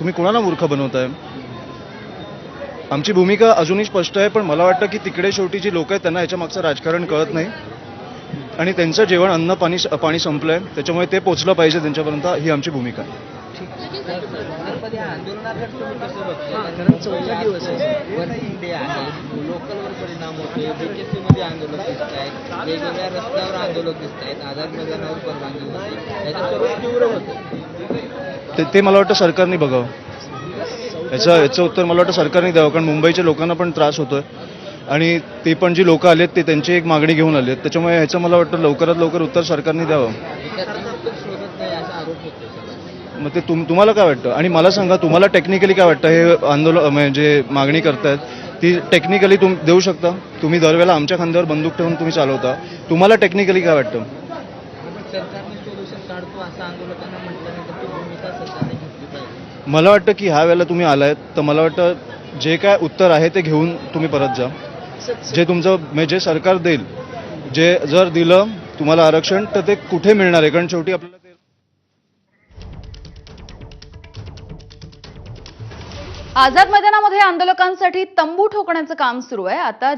तुम्ही कोणाला मूर्ख बनवताय? आमची भूमिका अजूनही स्पष्ट आहे, पण मला वाटतं की तिकडे शेवटी जी लोक आहेत त्यांना याच्या मागचं राजकारण कळत नाही आणि त्यांचं जेवण अन्न पाणी संपलंय, त्याच्यामुळे ते पोचलं पाहिजे त्यांच्यापर्यंत, ही आमची भूमिका आहे. कारण 14 दिवस आहे, वर्किंग डे आहे, लोकलवर परिणाम होतोय, BKC मध्ये आंदोलक दिसत आहेत, वेगवेगळ्या रस्त्यावर आंदोलक दिसत आहेत, आझाद मैदानावर परवानगी होती, त्याचं स्वरूप तीव्र होतं. ते मला वाटतं सरकारने बघावं. याचं उत्तर मला वाटतं सरकारने द्यावं, कारण मुंबईच्या लोकांना पण त्रास होतोय आणि ते पण जी लोक आलेत ते त्यांची एक मागणी घेऊन आलेत, त्याच्यामुळे ह्याचं मला वाटतं लवकरात लवकर उत्तर सरकारने द्यावं. शोधत नाही असा आरोप होतो. मग ते तुम्हाला काय वाटतं? आणि मला सांगा, तुम्हाला टेक्निकली काय वाटतं? हे आंदोलन म्हणजे मागणी करतायत ती टेक्निकली तुम्ही देऊ शकता? तुम्ही दरवेळेला आमच्या खांद्यावर बंदूक ठेवून तुम्ही चालवता, तुम्हाला टेक्निकली काय वाटतं? सरकारने सोल्युशन काढतो असं आंदोलकांना म्हटल्यानंतर ती भूमिका सरकारने घेतली पाहिजे. मला वाटतं की ह्या वेळेला तुम्ही आलायत तर मला वाटतं जे काय उत्तर आहे ते घेऊन तुम्ही परत जा. जे तुमचं म्हणजे जे सरकार देईल, जे जर दिलं तुम्हाला आरक्षण तर ते कुठे मिळणार आहे? कारण शेवटी आपल्याला आझाद मैदानामध्ये आंदोलकांसाठी तंबू ठोकण्याचं काम सुरू आहे. आता